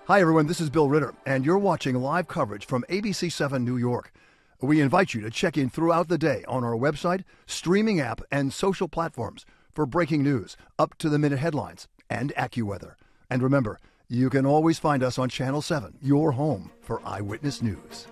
Hi, everyone. This is Bill Ritter, and you're watching live coverage from ABC-7 New York. We invite you to check in throughout the day on our website, streaming app, and social platforms for breaking news, up-to-the-minute headlines, and AccuWeather. And remember, you can always find us on Channel 7, your home for Eyewitness News.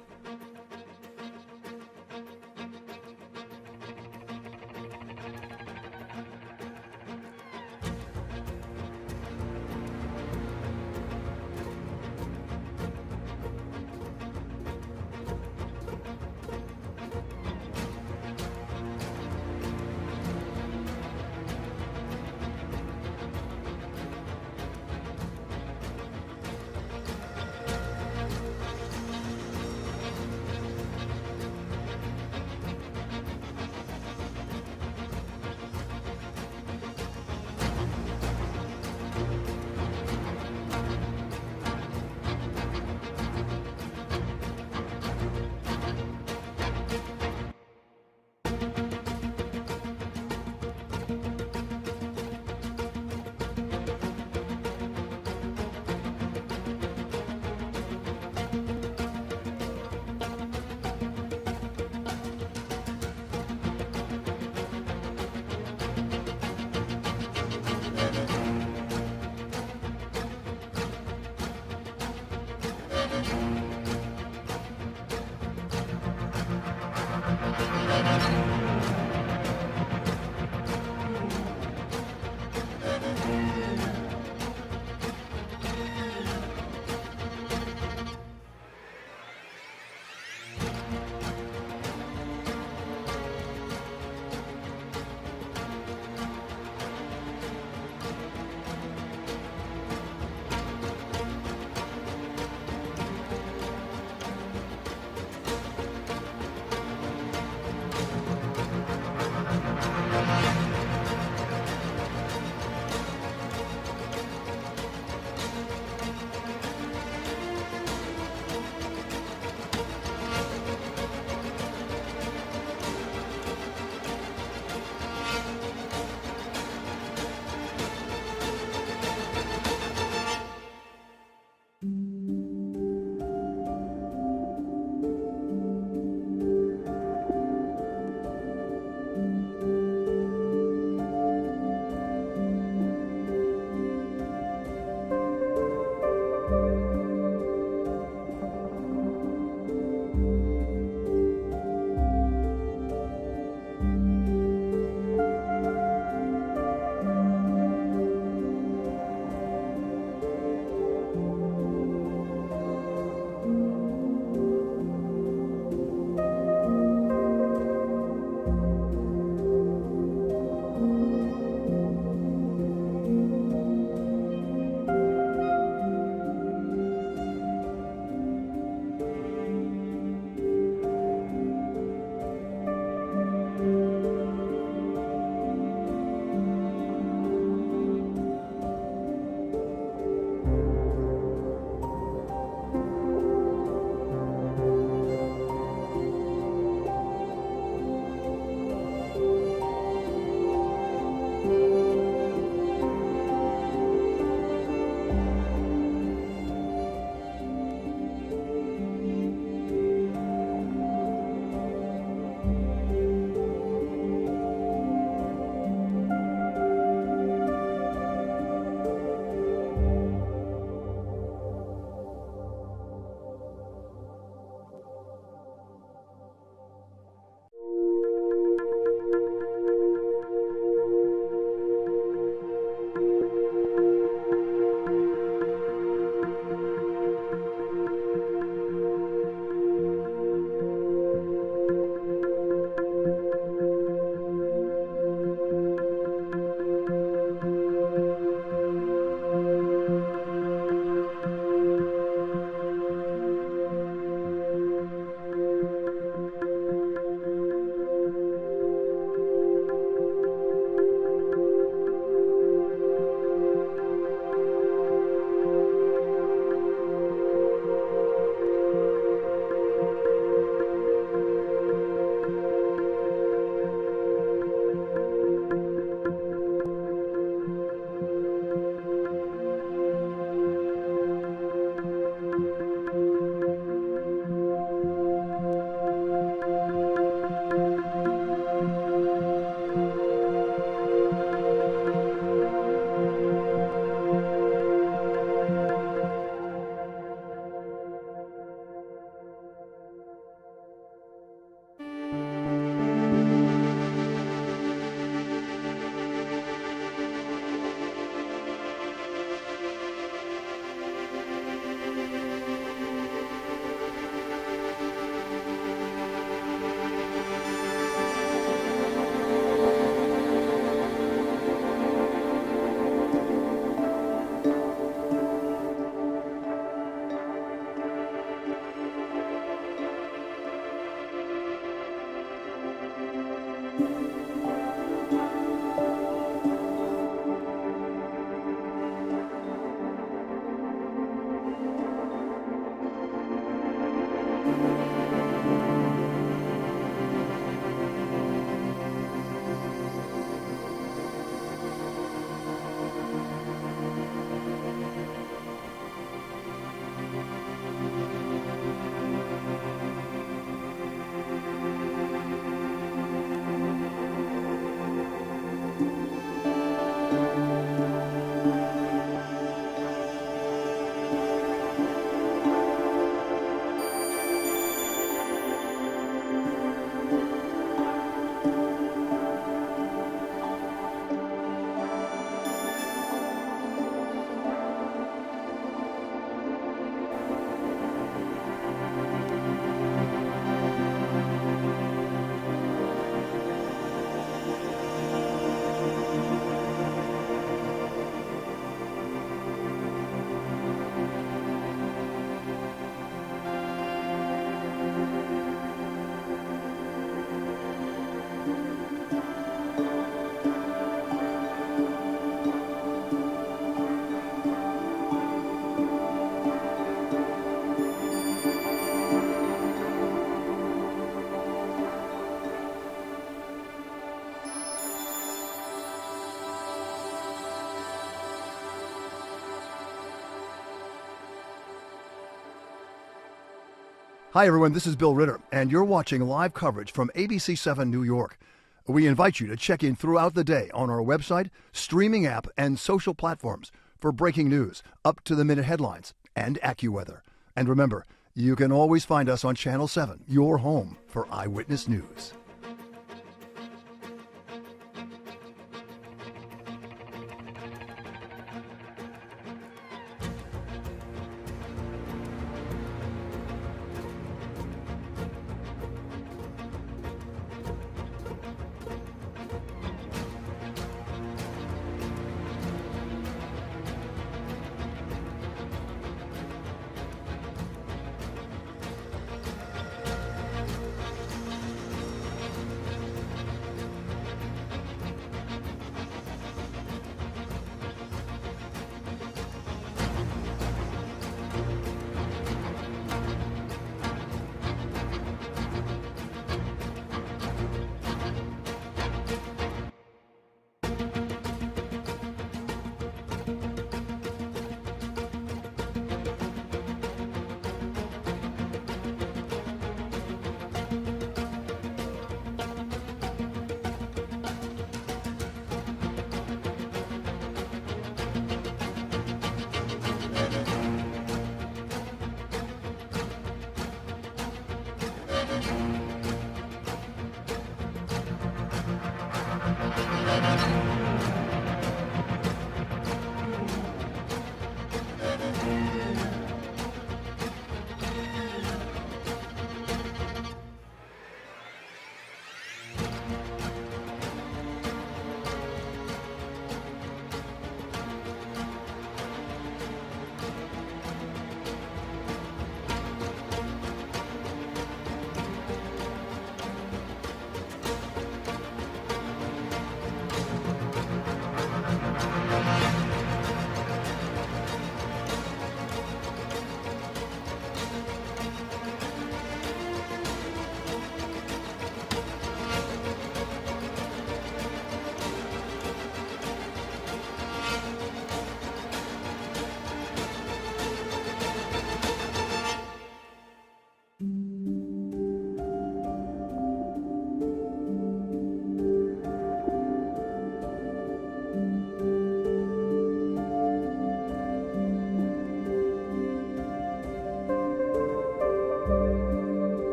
Hi, everyone. This is Bill Ritter, and you're watching live coverage from ABC-7 New York. We invite you to check in throughout the day on our website, streaming app, and social platforms for breaking news, up-to-the-minute headlines, and AccuWeather. And remember, you can always find us on Channel 7, your home for Eyewitness News.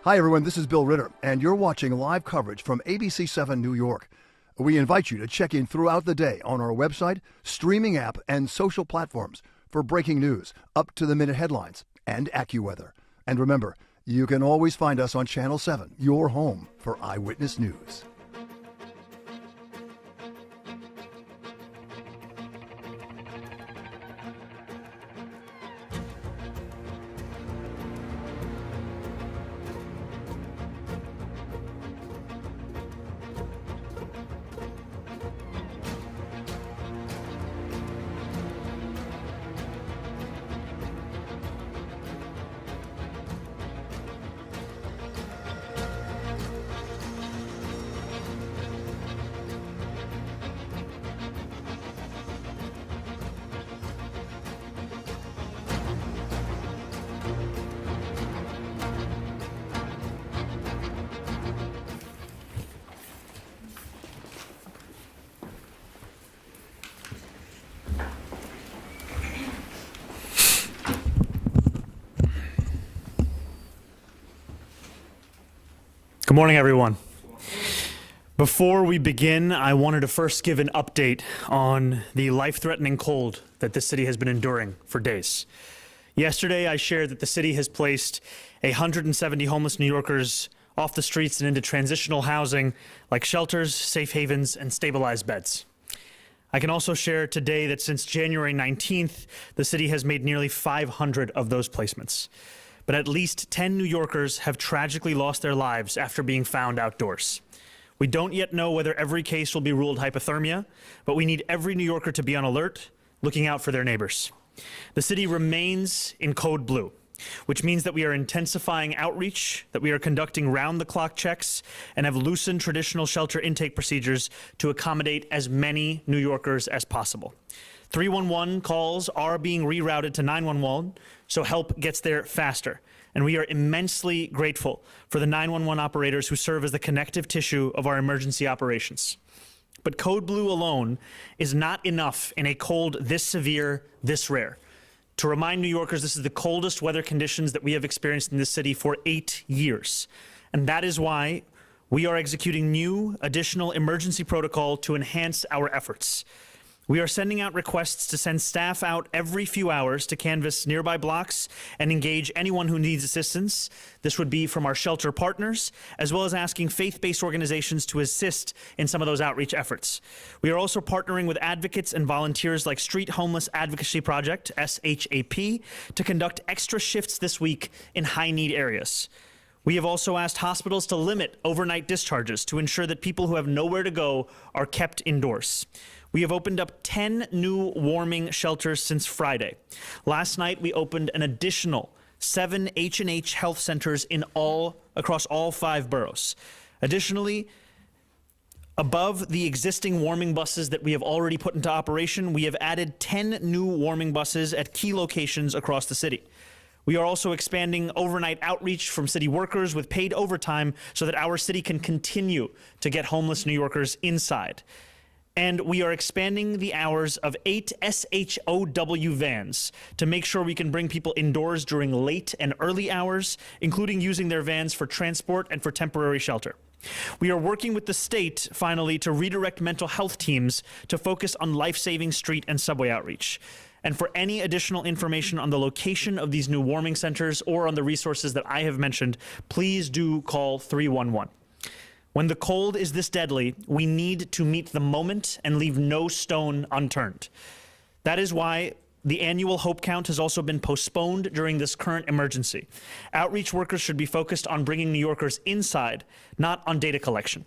Hi, everyone. This is Bill Ritter, and you're watching live coverage from ABC-7 New York. We invite you to check in throughout the day on our website, streaming app, and social platforms for breaking news, up-to-the-minute headlines, and AccuWeather. And remember, you can always find us on Channel 7, your home for Eyewitness News. Good morning, everyone. Before we begin, I wanted to first give an update on the life-threatening cold that this city has been enduring for days. Yesterday, I shared that the city has placed 170 homeless New Yorkers off the streets and into transitional housing like shelters, safe havens, and stabilized beds. I can also share today that since January 19th, the city has made nearly 500 of those placements. But at least 10 New Yorkers have tragically lost their lives after being found outdoors. We don't yet know whether every case will be ruled hypothermia, but we need every New Yorker to be on alert, looking out for their neighbors. The city remains in code blue, which means that we are intensifying outreach, that we are conducting round-the-clock checks, and have loosened traditional shelter intake procedures to accommodate as many New Yorkers as possible. 311 calls are being rerouted to 911, so help gets there faster. And we are immensely grateful for the 911 operators who serve as the connective tissue of our emergency operations. But Code Blue alone is not enough in a cold this severe, this rare. To remind New Yorkers, this is the coldest weather conditions that we have experienced in this city for 8 years. And that is why we are executing new, additional emergency protocol to enhance our efforts. We are sending out requests to send staff out every few hours to canvass nearby blocks and engage anyone who needs assistance. This would be from our shelter partners, as well as asking faith-based organizations to assist in some of those outreach efforts. We are also partnering with advocates and volunteers like Street Homeless Advocacy Project, SHAP, to conduct extra shifts this week in high-need areas. We have also asked hospitals to limit overnight discharges to ensure that people who have nowhere to go are kept indoors. We have opened up 10 new warming shelters since Friday. Last night, we opened an additional 7 H&H health centers across all 5 boroughs. Additionally, above the existing warming buses that we have already put into operation, we have added 10 new warming buses at key locations across the city. We are also expanding overnight outreach from city workers with paid overtime so that our city can continue to get homeless New Yorkers inside. And we are expanding the hours of 8 SHOW vans to make sure we can bring people indoors during late and early hours, including using their vans for transport and for temporary shelter. We are working with the state, finally, to redirect mental health teams to focus on life-saving street and subway outreach. And for any additional information on the location of these new warming centers or on the resources that I have mentioned, please do call 311. When the cold is this deadly, we need to meet the moment and leave no stone unturned. That is why the annual Hope Count has also been postponed during this current emergency. Outreach workers should be focused on bringing New Yorkers inside, not on data collection.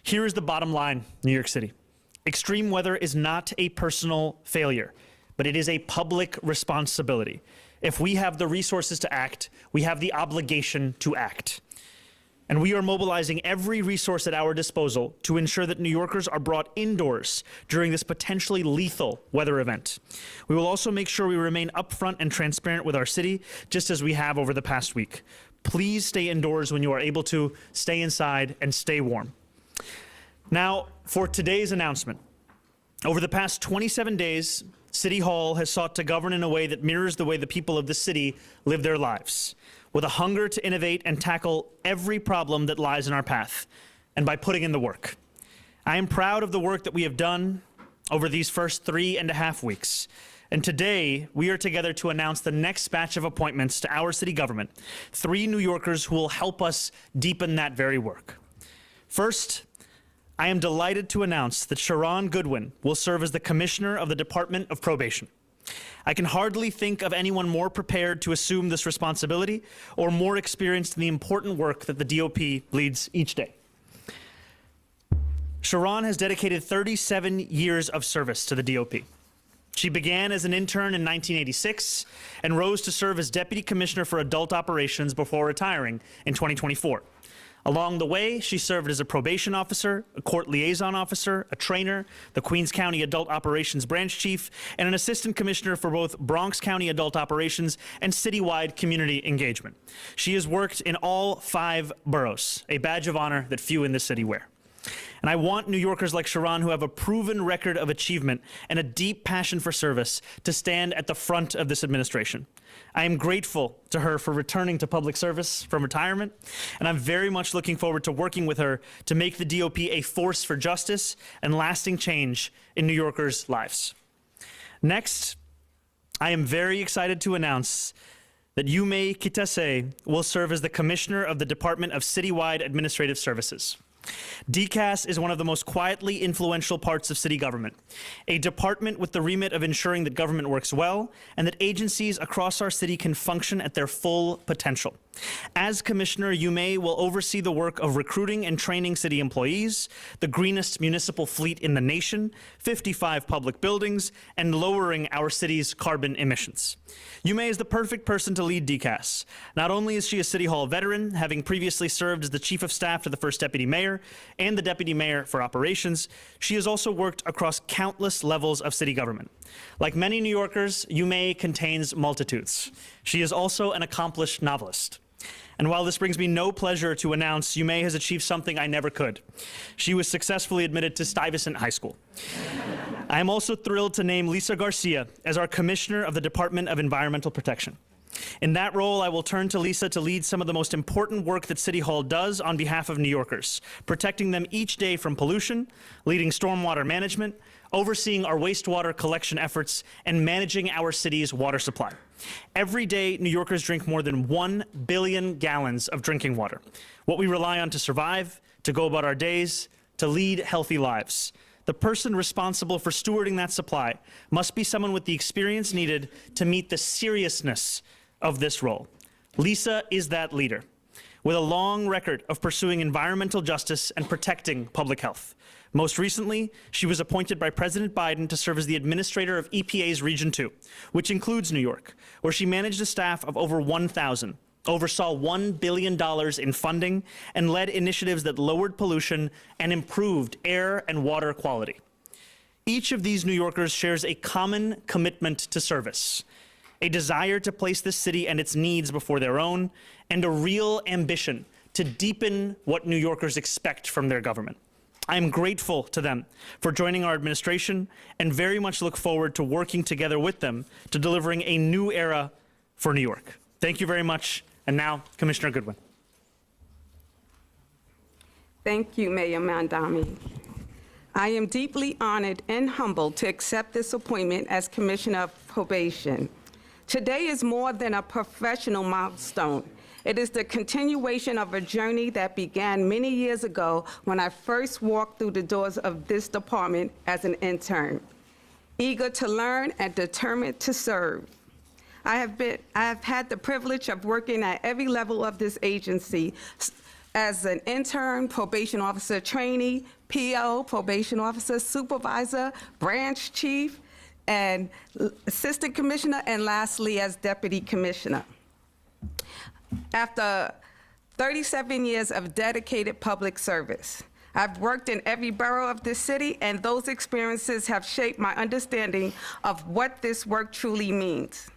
Here is the bottom line, New York City. Extreme weather is not a personal failure, but it is a public responsibility. If we have the resources to act, we have the obligation to act. And we are mobilizing every resource at our disposal to ensure that New Yorkers are brought indoors during this potentially lethal weather event. We will also make sure we remain upfront and transparent with our city, just as we have over the past week. Please stay indoors when you are able to, stay inside, and stay warm. Now, for today's announcement. Over the past 27 days, City Hall has sought to govern in a way that mirrors the way the people of the city live their lives, with a hunger to innovate and tackle every problem that lies in our path, and by putting in the work. I am proud of the work that we have done over these first 3.5 weeks. And today, we are together to announce the next batch of appointments to our city government, 3 New Yorkers who will help us deepen that very work. First, I am delighted to announce that Sharon Goodwin will serve as the Commissioner of the Department of Probation. I can hardly think of anyone more prepared to assume this responsibility or more experienced in the important work that the DOP leads each day. Sharon has dedicated 37 years of service to the DOP. She began as an intern in 1986 and rose to serve as Deputy Commissioner for Adult Operations before retiring in 2024. Along the way, she served as a probation officer, a court liaison officer, a trainer, the Queens County Adult Operations Branch Chief, and an assistant commissioner for both Bronx County Adult Operations and citywide community engagement. She has worked in all 5 boroughs, a badge of honor that few in this city wear. And I want New Yorkers like Sharon, who have a proven record of achievement and a deep passion for service, to stand at the front of this administration. I am grateful to her for returning to public service from retirement, and I'm very much looking forward to working with her to make the DOP a force for justice and lasting change in New Yorkers' lives. Next, I am very excited to announce that Yume Kitase will serve as the Commissioner of the Department of Citywide Administrative Services. DCAS is one of the most quietly influential parts of city government, a department with the remit of ensuring that government works well and that agencies across our city can function at their full potential. As Commissioner, Yume will oversee the work of recruiting and training city employees, the greenest municipal fleet in the nation, 55 public buildings, and lowering our city's carbon emissions. Yume is the perfect person to lead DCAS. Not only is she a City Hall veteran, having previously served as the Chief of Staff to the first Deputy Mayor and the Deputy Mayor for Operations, she has also worked across countless levels of city government. Like many New Yorkers, Yume contains multitudes. She is also an accomplished novelist. And while this brings me no pleasure to announce, Yume has achieved something I never could. She was successfully admitted to Stuyvesant High School. I am also thrilled to name Lisa Garcia as our Commissioner of the Department of Environmental Protection. In that role, I will turn to Lisa to lead some of the most important work that City Hall does on behalf of New Yorkers, protecting them each day from pollution, leading stormwater management, overseeing our wastewater collection efforts, and managing our city's water supply. Every day, New Yorkers drink more than 1 billion gallons of drinking water, what we rely on to survive, to go about our days, to lead healthy lives. The person responsible for stewarding that supply must be someone with the experience needed to meet the seriousness of this role. Lisa is that leader, with a long record of pursuing environmental justice and protecting public health. Most recently, she was appointed by President Biden to serve as the administrator of EPA's Region 2, which includes New York, where she managed a staff of over 1,000, oversaw $1 billion in funding, and led initiatives that lowered pollution and improved air and water quality. Each of these New Yorkers shares a common commitment to service, a desire to place this city and its needs before their own, and a real ambition to deepen what New Yorkers expect from their government. I am grateful to them for joining our administration and very much look forward to working together with them to delivering a new era for New York. Thank you very much. And now, Commissioner Goodwin. Thank you, Mayor Mamdani. I am deeply honored and humbled to accept this appointment as Commissioner of Probation. Today is more than a professional milestone. It is the continuation of a journey that began many years ago when I first walked through the doors of this department as an intern, eager to learn and determined to serve. I have had the privilege of working at every level of this agency as an intern, probation officer trainee, PO, probation officer, supervisor, branch chief, and assistant commissioner, and lastly, as deputy commissioner. After 37 years of dedicated public service, I've worked in every borough of this city, and those experiences have shaped my understanding of what this work truly means.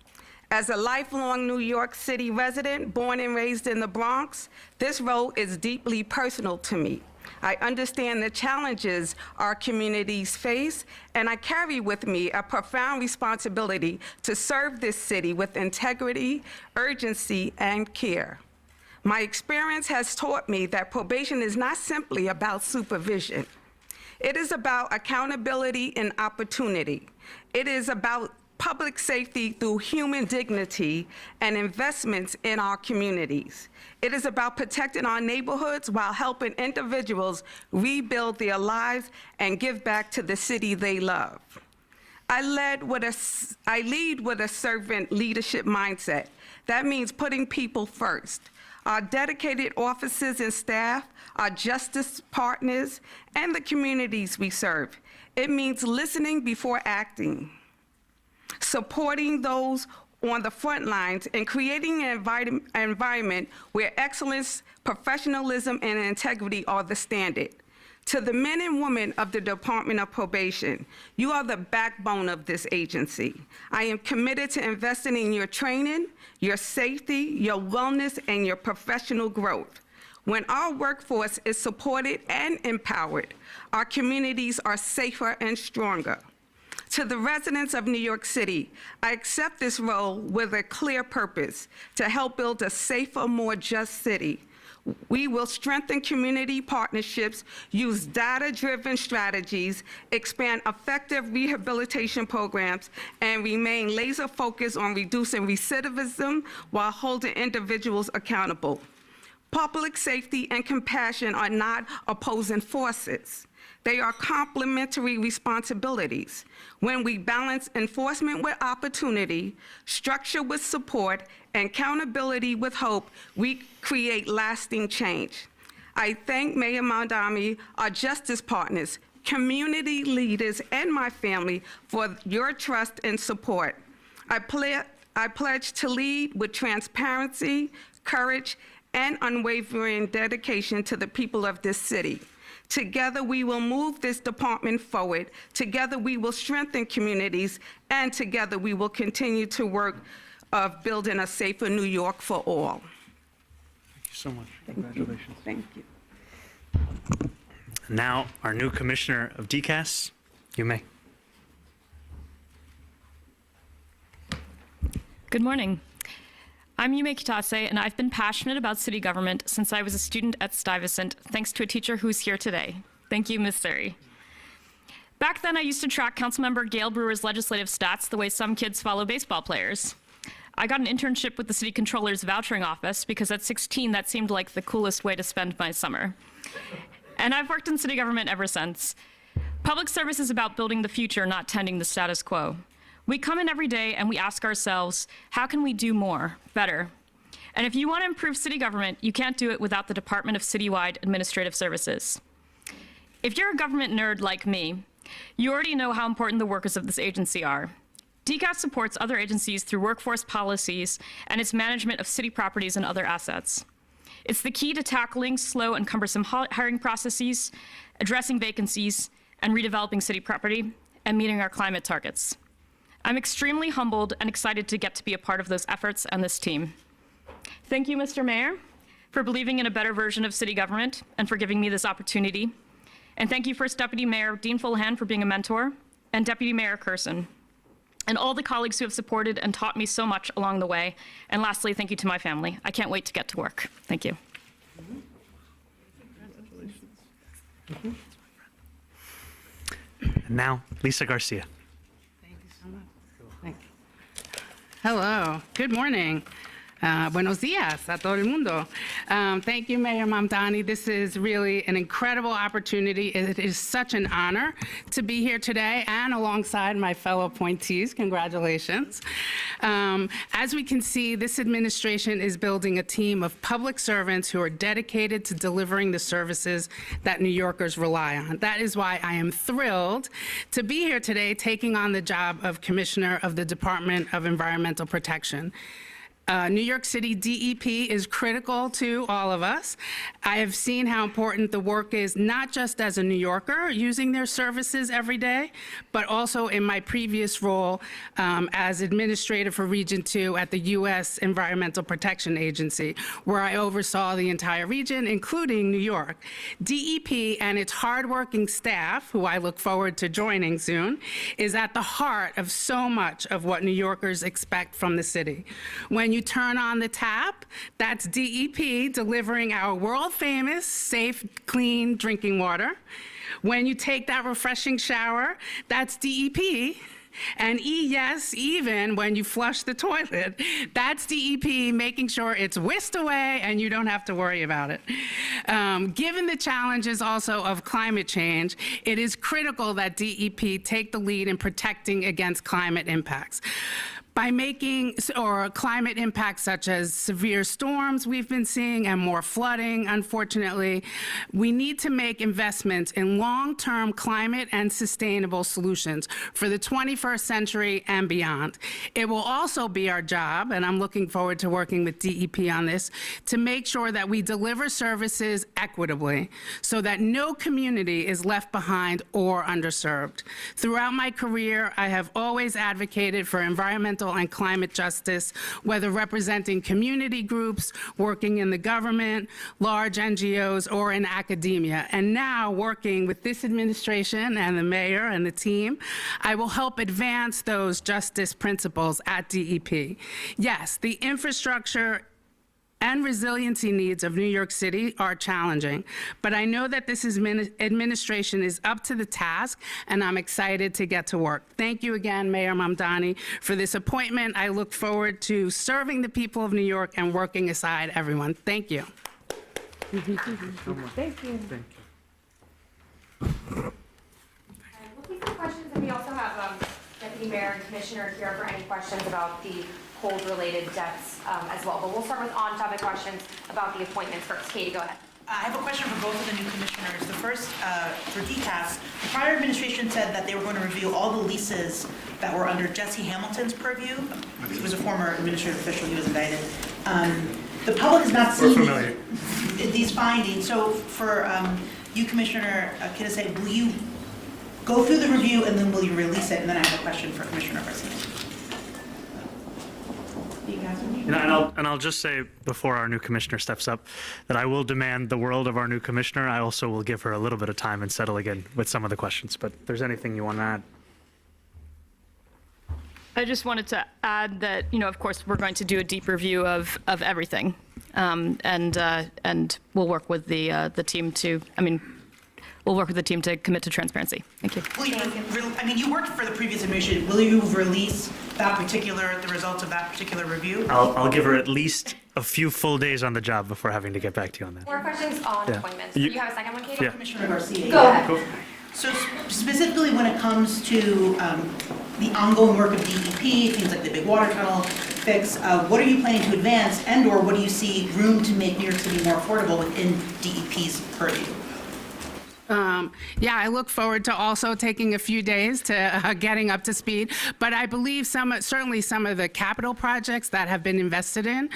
As a lifelong New York City resident, born and raised in the Bronx, this role is deeply personal to me. I understand the challenges our communities face, and I carry with me a profound responsibility to serve this city with integrity, urgency, and care. My experience has taught me that probation is not simply about supervision. It is about accountability and opportunity. It is about public safety through human dignity and investments in our communities. It is about protecting our neighborhoods while helping individuals rebuild their lives and give back to the city they love. I lead with a servant leadership mindset. That means putting people first. Our dedicated officers and staff, our justice partners, and the communities we serve. It means listening before acting, supporting those on the front lines, and creating an environment where excellence, professionalism, and integrity are the standard. To the men and women of the Department of Probation, you are the backbone of this agency. I am committed to investing in your training, your safety, your wellness, and your professional growth. When our workforce is supported and empowered, our communities are safer and stronger. To the residents of New York City, I accept this role with a clear purpose: to help build a safer, more just city. We will strengthen community partnerships, use data-driven strategies, expand effective rehabilitation programs, and remain laser-focused on reducing recidivism while holding individuals accountable. Public safety and compassion are not opposing forces. They are complementary responsibilities. When we balance enforcement with opportunity, structure with support, and accountability with hope, we create lasting change. I thank Mayor Mamdani, our justice partners, community leaders, and my family for your trust and support. I pledge to lead with transparency, courage, and unwavering dedication to the people of this city. Together, we will move this department forward. Together, we will strengthen communities, and together, we will continue to work of building a safer New York for all. Thank you so much. Congratulations. Thank you. Now, our new Commissioner of DCAS, you may. Good morning. I'm Yume Kitase, and I've been passionate about city government since I was a student at Stuyvesant, thanks to a teacher who's here today. Thank you, Ms. Suri. Back then, I used to track Councilmember Gail Brewer's legislative stats the way some kids follow baseball players. I got an internship with the city controller's vouchering office because at 16, that seemed like the coolest way to spend my summer. And I've worked in city government ever since. Public service is about building the future, not tending the status quo. We come in every day and we ask ourselves, how can we do more, better? And if you want to improve city government, you can't do it without the Department of Citywide Administrative Services. If you're a government nerd like me, you already know how important the workers of this agency are. DCAS supports other agencies through workforce policies and its management of city properties and other assets. It's the key to tackling slow and cumbersome hiring processes, addressing vacancies, and redeveloping city property, and meeting our climate targets. I'm extremely humbled and excited to get to be a part of those efforts and this team. Thank you, Mr. Mayor, for believing in a better version of city government and for giving me this opportunity. And thank you, First Deputy Mayor Dean Fullahan, for being a mentor, and Deputy Mayor Curson, and all the colleagues who have supported and taught me so much along the way. And lastly, thank you to my family. I can't wait to get to work. Thank you. And now, Lisa Garcia. Hello, good morning. Buenos dias a todo el mundo. Thank you, Mayor Mamdani. This is really an incredible opportunity. It is such an honor to be here today and alongside my fellow appointees. Congratulations. As we can see, this administration is building a team of public servants who are dedicated to delivering the services that New Yorkers rely on. That is why I am thrilled to be here today taking on the job of Commissioner of the Department of Environmental Protection. New York City DEP is critical to all of us. I have seen how important the work is, not just as a New Yorker using their services every day, but also in my previous role as administrator for Region 2 at the U.S. Environmental Protection Agency, where I oversaw the entire region, including New York. DEP and its hardworking staff, who I look forward to joining soon, is at the heart of so much of what New Yorkers expect from the city. When you turn on the tap, that's DEP delivering our world-famous, safe, clean drinking water. When you take that refreshing shower, that's DEP. And yes, even when you flush the toilet, that's DEP making sure it's whisked away and you don't have to worry about it. Given the challenges also of climate change, it is critical that DEP take the lead in protecting against climate impacts. By making, or climate impacts such as severe storms we've been seeing and more flooding, unfortunately, we need to make investments in long-term climate and sustainable solutions for the 21st century and beyond. It will also be our job, and I'm looking forward to working with DEP on this, to make sure that we deliver services equitably so that no community is left behind or underserved. Throughout my career, I have always advocated for environmental and climate justice, whether representing community groups, working in the government, large NGOs, or in academia. And now, working with this administration and the mayor and the team, I will help advance those justice principles at DEP. Yes, the infrastructure and resiliency needs of New York City are challenging, but I know that this administration is up to the task, and I'm excited to get to work. Thank you again, Mayor Mamdani, for this appointment. I look forward to serving the people of New York and working aside everyone. Thank you. Thank you. Looking for questions, and we also have Deputy Mayor and Commissioner here for any questions about the cold-related deaths as well. But we'll start with on-topic questions about the appointments first. Katie, go ahead. I have a question for both of the new commissioners. The first, for DCAS, the prior administration said that they were going to review all the leases that were under Jesse Hamilton's purview. He was a former administrative official. He was indicted. The public has not seen these findings. So for you, Commissioner Kitase, will you go through the review and then will you release it? And then I have a question for Commissioner Garcia. And I'll just say before our new commissioner steps up that I will demand the world of our new commissioner. I also will give her a little bit of time and settle again with some of the questions. But if there's anything you want to add. I just wanted to add that, of course, we're going to do a deep review of everything, and we'll work with the team to. We'll work with the team to commit to transparency. Thank you. Will you, you worked for the previous administration. Will you release the results of that particular review? I'll give her at least a few full days on the job before having to get back to you on that. More questions on appointments. Do you have a second one, Katie? Yeah. Commissioner Garcia. Go ahead. So specifically when it comes to the ongoing work of DEP, things like the big water tunnel fix, what are you planning to advance, and or what do you see room to make New York City more affordable within DEP's purview? Yeah, I look forward to also taking a few days to getting up to speed. But I believe certainly some of the capital projects that have been invested in,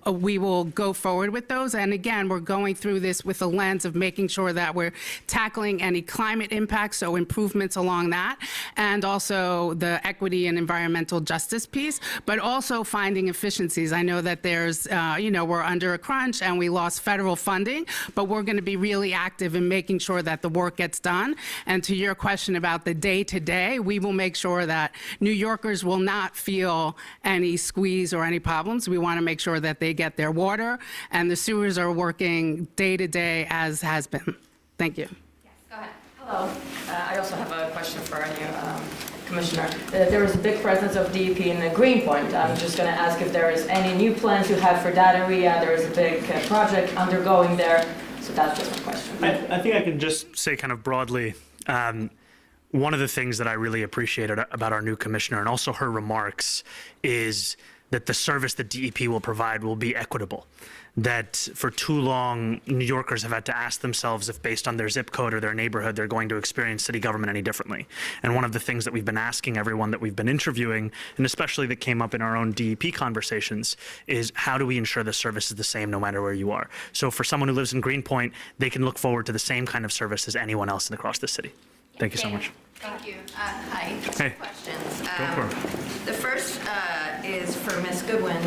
we will go forward with those. And again, we're going through this with a lens of making sure that we're tackling any climate impacts, so improvements along that, and also the equity and environmental justice piece, but also finding efficiencies. I know that there's, we're under a crunch and we lost federal funding, but we're going to be really active in making sure that the work gets done. And to your question about the day-to-day, we will make sure that New Yorkers will not feel any squeeze or any problems. We want to make sure that they get their water and the sewers are working day-to-day as has been. Thank you. Yes, go ahead. Hello. I also have a question for our new commissioner. There is a big presence of DEP in Greenpoint. I'm just going to ask if there is any new plans you have for that area. There is a big project undergoing there. So that's just my question. I think I can just say kind of broadly, one of the things that I really appreciated about our new commissioner and also her remarks is that the service that DEP will provide will be equitable. That for too long, New Yorkers have had to ask themselves if based on their zip code or their neighborhood, they're going to experience city government any differently. And one of the things that we've been asking everyone that we've been interviewing, and especially that came up in our own DEP conversations, is how do we ensure the service is the same no matter where you are? So for someone who lives in Greenpoint, they can look forward to the same kind of service as anyone else across the city. Thank you so much. Thank you. Hi. Hey. Questions. Go for it. The first is for Ms. Goodwin.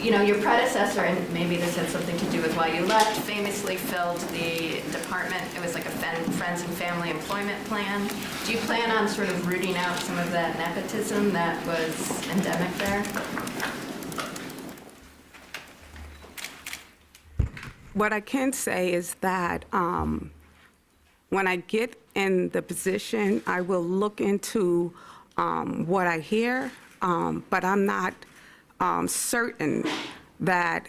You know, your predecessor, and maybe this had something to do with why you left, famously filled the department. It was like a friends and family employment plan. Do you plan on sort of rooting out some of that nepotism that was endemic there? What I can say is that when I get in the position, I will look into what I hear, but I'm not certain that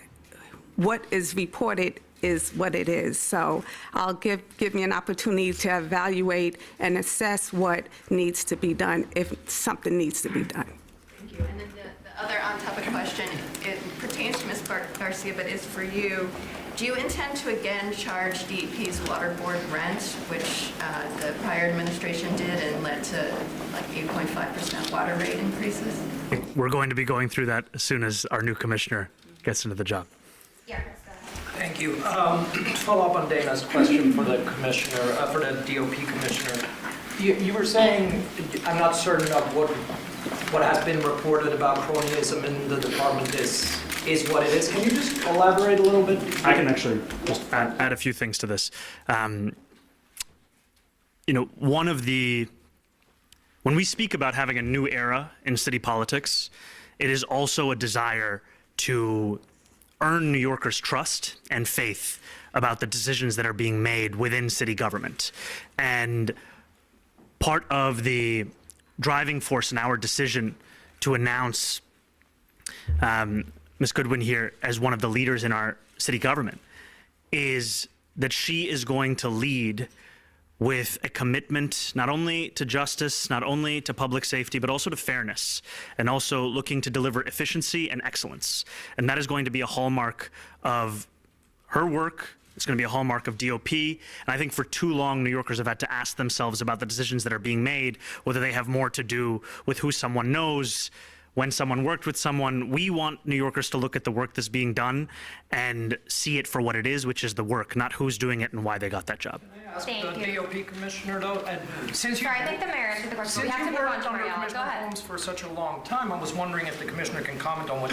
what is reported is what it is. So I'll give me an opportunity to evaluate and assess what needs to be done if something needs to be done. Thank you. And then the other on-topic question, it pertains to Ms. Garcia, but is for you. Do you intend to again charge DEP's water board rent, which the prior administration did and led to like 8.5% water rate increases? We're going to be going through that as soon as our new commissioner gets into the job. Yeah. Thank you. To follow up on Dana's question for the commissioner, for the DOP commissioner, you were saying, I'm not certain of what has been reported about cronyism in the department is what it is. Can you just elaborate a little bit? I can actually just add a few things to this. You know, when we speak about having a new era in city politics, it is also a desire to earn New Yorkers' trust and faith about the decisions that are being made within city government. And part of the driving force in our decision to announce Ms. Goodwin here as one of the leaders in our city government is that she is going to lead with a commitment not only to justice, not only to public safety, but also to fairness, and also looking to deliver efficiency and excellence. And that is going to be a hallmark of her work. It's going to be a hallmark of DOP. And I think for too long, New Yorkers have had to ask themselves about the decisions that are being made, whether they have more to do with who someone knows, when someone worked with someone. We want New Yorkers to look at the work that's being done and see it for what it is, which is the work, not who's doing it and why they got that job. Ask Thank the you. DOP commissioner, though, and since you Sorry, I think the mayor answered the question. since We have you to move on worked to under Mariella. Go Commissioner ahead. Holmes for such a long time, I was wondering if the commissioner can comment on what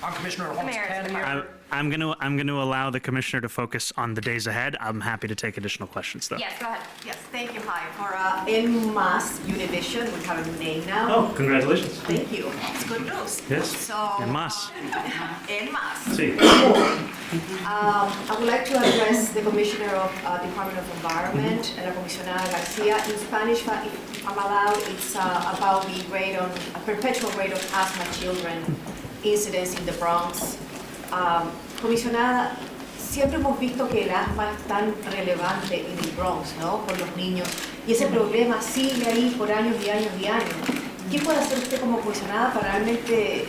on Commissioner Holmes' mayor is the tenure. I'm going to allow the commissioner to focus on the days ahead. I'm happy to take additional questions, though. Yes, go ahead. Yes, thank you. Hi. For NYC Univision, we have a new name now. Oh, congratulations. Thank you. It's good news. Yes. So, En masse. NYC. Sí. I would like to address the Commissioner of Department of Environment, La Comisionada Garcia. In Spanish, if I'm allowed, it's about the rate on, a perpetual rate of asthma children incidents in the Bronx. Comisionada, siempre hemos visto que el asma es tan relevante en el Bronx, ¿no? Con los niños. Y ese problema sigue ahí por años y años y años. ¿Qué puede hacer usted como comisionada para realmente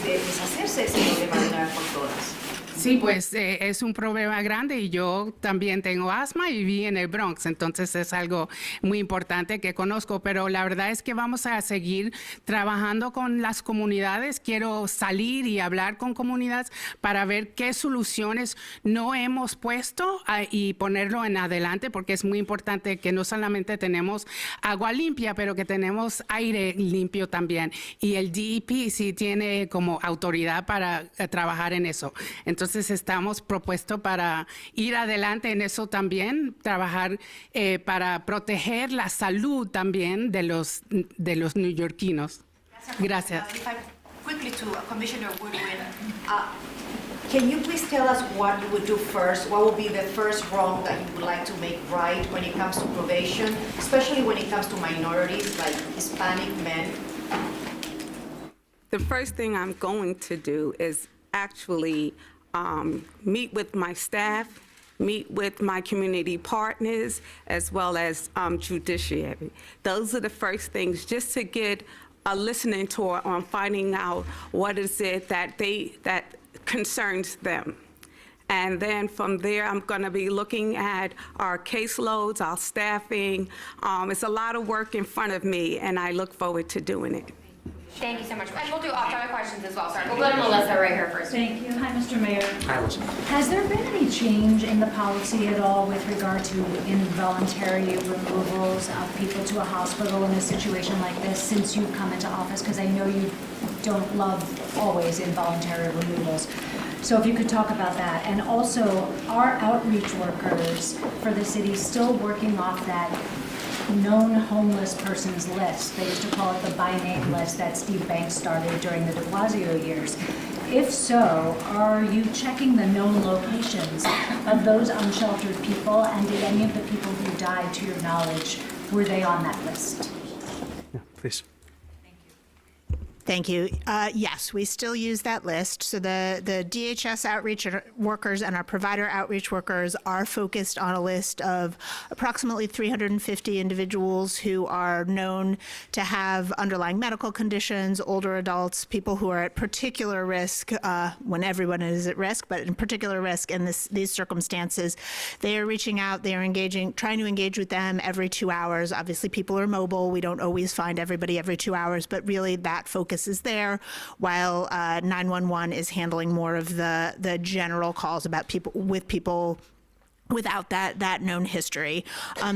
deshacerse de ese problema de una vez por todas? Sí, pues es un problema grande y yo también tengo asma y viví en el Bronx, entonces es algo muy importante que conozco, pero la verdad es que vamos a seguir trabajando con las comunidades. Quiero salir y hablar con comunidades para ver qué soluciones no hemos puesto y ponerlo en adelante, porque es muy importante que no solamente tenemos agua limpia, pero que tenemos aire limpio también. Y el DEP sí tiene como autoridad para trabajar en eso. Entonces estamos propuestos para ir adelante en eso también, trabajar para proteger la salud también de los neoyorquinos. Gracias. If I quickly to Commissioner Woodwin, can you please tell us what you would do first? What would be the first wrong that you would like to make right when it comes to probation, especially when it comes to minorities like Hispanic men? The first thing I'm going to do is actually meet with my staff, meet with my community partners, as well as judiciary. Those are the first things, just to get a listening tour on finding out what is it that concerns them. And then from there, I'm going to be looking at our caseloads, our staffing. It's a lot of work in front of me, and I look forward to doing it. Thank you so much. And we'll do off-topic questions as well. Sorry, we'll go to Melissa right here first. Thank you. Hi, Mr. Mayor. Hi, Elizabeth. Has there been any change in the policy at all with regard to involuntary removals of people to a hospital in a situation like this since you've come into office? Because I know you don't love always involuntary removals. So if you could talk about that. And also, are outreach workers for the city still working off that known homeless persons list? They used to call it the by name list that Steve Banks started during the de Blasio years. If so, are you checking the known locations of those unsheltered people? And did any of the people who died, to your knowledge, were they on that list? Yeah, please. Thank you. Yes, we still use that list. So the DHS outreach workers and our provider outreach workers are focused on a list of approximately 350 individuals who are known to have underlying medical conditions, older adults, people who are at particular risk when everyone is at risk, but in particular risk in these circumstances. They are reaching out, they are trying to engage with them every 2 hours. Obviously, people are mobile. We don't always find everybody every 2 hours, but really that focus is there, while 911 is handling more of the general calls about people without that known history.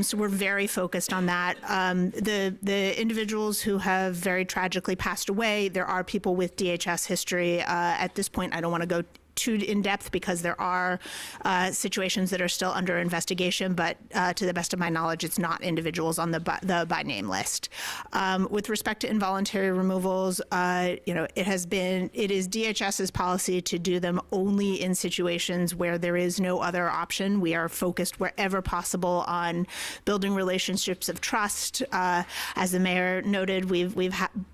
So we're very focused on that. The individuals who have very tragically passed away, there are people with DHS history. At this point, I don't want to go too in depth because there are situations that are still under investigation, but to the best of my knowledge, it's not individuals on the by name list. With respect to involuntary removals, it is DHS's policy to do them only in situations where there is no other option. We are focused wherever possible on building relationships of trust. As the mayor noted, we've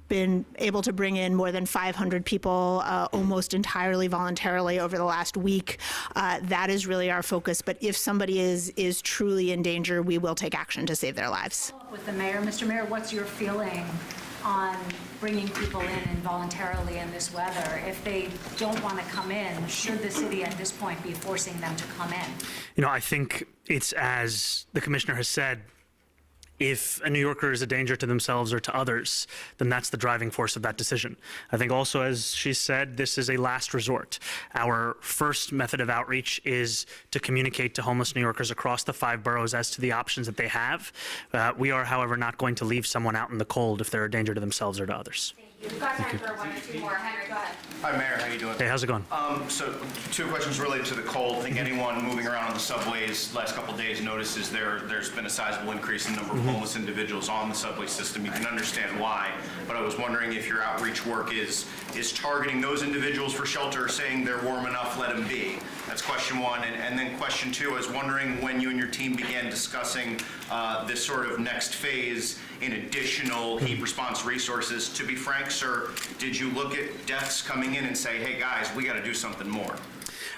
been able to bring in more than 500 people almost entirely voluntarily over the last week. That is really our focus. But if somebody is truly in danger, we will take action to save their lives. With the mayor, Mr. Mayor, what's your feeling on bringing people in involuntarily in this weather? If they don't want to come in, should the city at this point be forcing them to come in? I think it's, as the commissioner has said, if a New Yorker is a danger to themselves or to others, then that's the driving force of that decision. I think also, as she said, this is a last resort. Our first method of outreach is to communicate to homeless New Yorkers across the 5 boroughs as to the options that they have. We are, however, not going to leave someone out in the cold if they're a danger to themselves or to others. We've got time for 1 or 2 more. Henry, go ahead. Hi, Mayor. How you doing? Hey, how's it going? So 2 questions related to the cold. I think anyone moving around on the subways last couple of days notices there's been a sizable increase in the number of homeless individuals on the subway system. You can understand why, but I was wondering if your outreach work is targeting those individuals for shelter, saying they're warm enough, let them be. That's question 1. And then question 2, I was wondering when you and your team began discussing this sort of next phase in additional heat response resources. To be frank, sir, did you look at deaths coming in and say, hey guys, we got to do something more?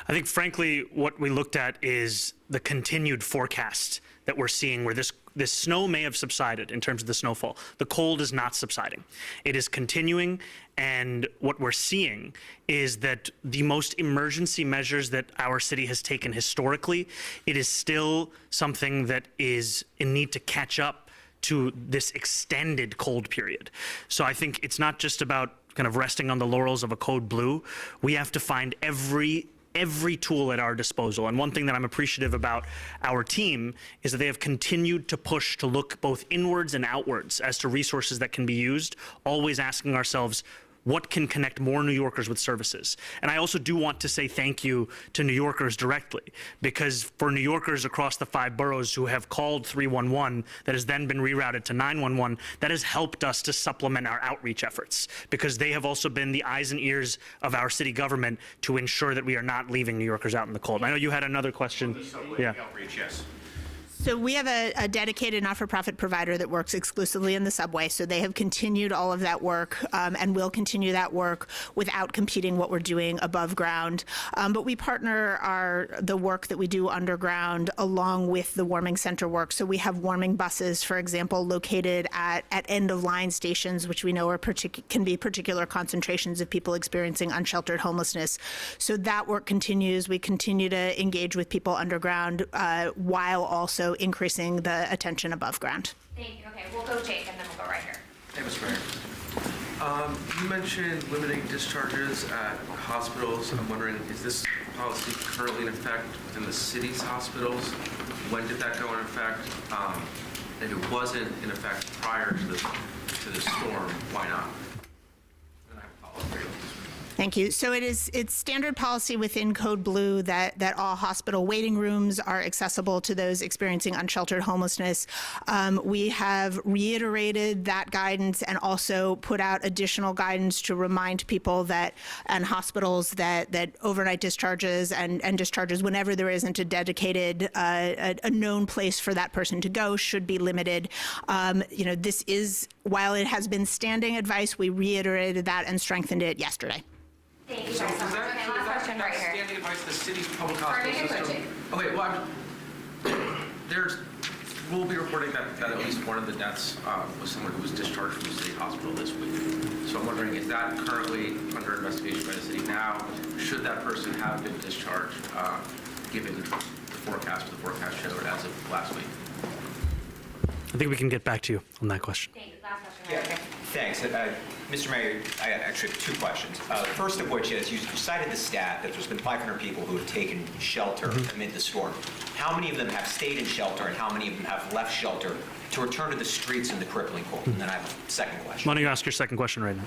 I think, frankly, what we looked at is the continued forecast that we're seeing, where this snow may have subsided in terms of the snowfall. The cold is not subsiding. It is continuing, and what we're seeing is that the most emergency measures that our city has taken historically, it is still something that is in need to catch up to this extended cold period. So I think it's not just about kind of resting on the laurels of a code blue. We have to find every tool at our disposal. And one thing that I'm appreciative about our team is that they have continued to push to look both inwards and outwards as to resources that can be used, always asking ourselves, what can connect more New Yorkers with services? And I also do want to say thank you to New Yorkers directly, because for New Yorkers across the 5 boroughs who have called 311 that has then been rerouted to 911, that has helped us to supplement our outreach efforts, because they have also been the eyes and ears of our city government to ensure that we are not leaving New Yorkers out in the cold. I know you had another question. Yeah. Outreach, yes. So we have a dedicated not-for-profit provider that works exclusively in the subway. So they have continued all of that work and will continue that work without competing what we're doing above ground. But we partner the work that we do underground along with the warming center work. So we have warming buses, for example, located at end-of-line stations, which we know are can be particular concentrations of people experiencing unsheltered homelessness. So that work continues. We continue to engage with people underground while also increasing the attention above ground. Thank you. Okay, we'll go Jake, and then we'll go right here. Hey, Mr. Mayor. You mentioned limiting discharges at hospitals. I'm wondering, is this policy currently in effect within the city's hospitals? When did that go in effect? If it wasn't in effect prior to the storm, why not? And I have a follow-up for you. Thank you. So it's standard policy within Code Blue that all hospital waiting rooms are accessible to those experiencing unsheltered homelessness. We have reiterated that guidance and also put out additional guidance to remind people and hospitals that overnight discharges and discharges whenever there isn't a dedicated, a known place for that person to go should be limited. This is, while it has been standing advice, we reiterated that and strengthened it yesterday. Thank you guys so much. Okay, last question right here. Standing advice, the city's public hospital system. Okay, well, we'll be reporting that at least one of the deaths was someone who was discharged from the city hospital this week. So I'm wondering, is that currently under investigation by the city now? Should that person have been discharged, given the forecast showed as of last week? I think we can get back to you on that question. Thank you. Last question right here. Thanks. Mr. Mayor, I actually have two questions. The first of which is, you cited the stat that there's been 500 people who have taken shelter amid the storm. How many of them have stayed in shelter, and how many of them have left shelter to return to the streets in the crippling cold? And then I have a second question. Why don't you ask your second question right now?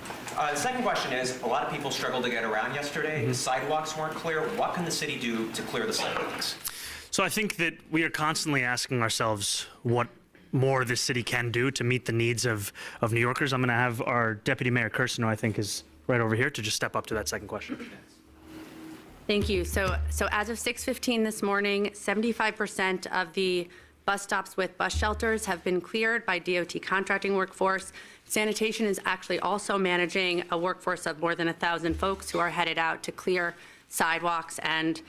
The second question is, a lot of people struggled to get around yesterday. The sidewalks weren't clear. What can the city do to clear the sidewalks? So I think that we are constantly asking ourselves what more this city can do to meet the needs of New Yorkers. I'm going to have our Deputy Mayor Kirsten, who I think is right over here, to just step up to that second question. Thank you. So as of 6:15 this morning, 75% of the bus stops with bus shelters have been cleared by DOT contracting workforce. Sanitation is actually also managing a workforce of more than 1,000 folks who are headed out to clear sidewalks and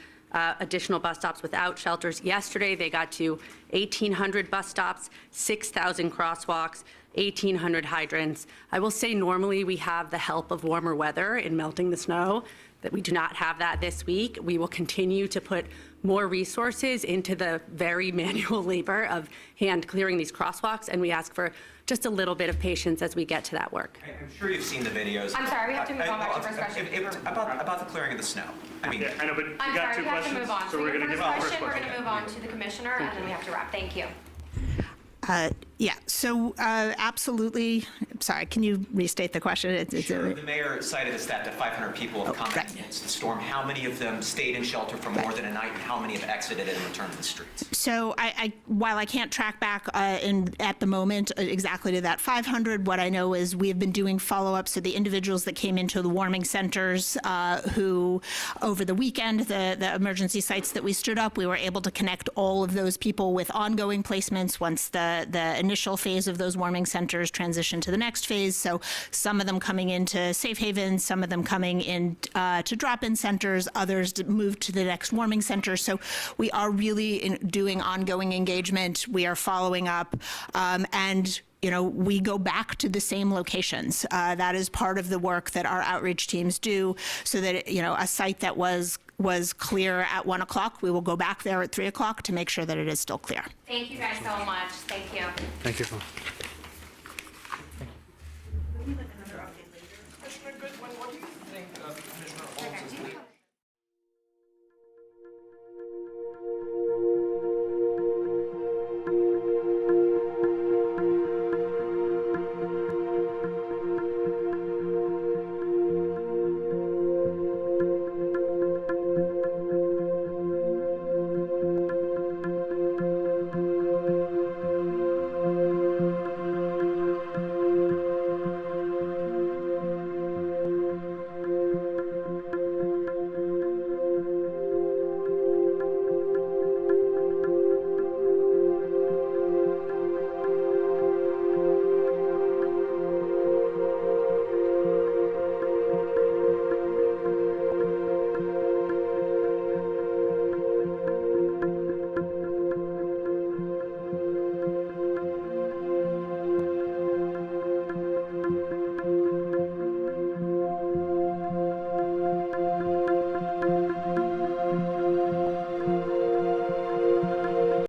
additional bus stops without shelters. Yesterday, they got to 1,800 bus stops, 6,000 crosswalks, 1,800 hydrants. I will say normally we have the help of warmer weather in melting the snow, that we do not have that this week. We will continue to put more resources into the very manual labor of hand clearing these crosswalks, and we ask for just a little bit of patience as we get to that work. I'm sure you've seen the videos. I'm sorry, we have to move on back to the first question. About the clearing of the snow. I mean, I know, but we I'm got sorry, two we have to questions, move on. so we're going to give your the first first question, we're question. going to move on to the commissioner, and then we have to wrap. Thank you. Absolutely. Sorry, can you restate the question? Sure. The mayor cited a stat that 500 people have come against the storm. How many of them stayed in shelter for more than a night, and how many have exited and returned to the streets? So while I can't track back at the moment exactly to that 500, what I know is we have been doing follow-up. So the individuals that came into the warming centers who over the weekend, the emergency sites that we stood up, we were able to connect all of those people with ongoing placements once the initial phase of those warming centers transitioned to the next phase. So some of them coming into safe havens, some of them coming in to drop-in centers, others moved to the next warming center. So we are really doing ongoing engagement. We are following up, and we go back to the same locations. That is part of the work that our outreach teams do, so that a site that was clear at 1 o'clock, we will go back there at 3 o'clock to make sure that it is still clear. Thank you guys so much. Thank you. Thank you.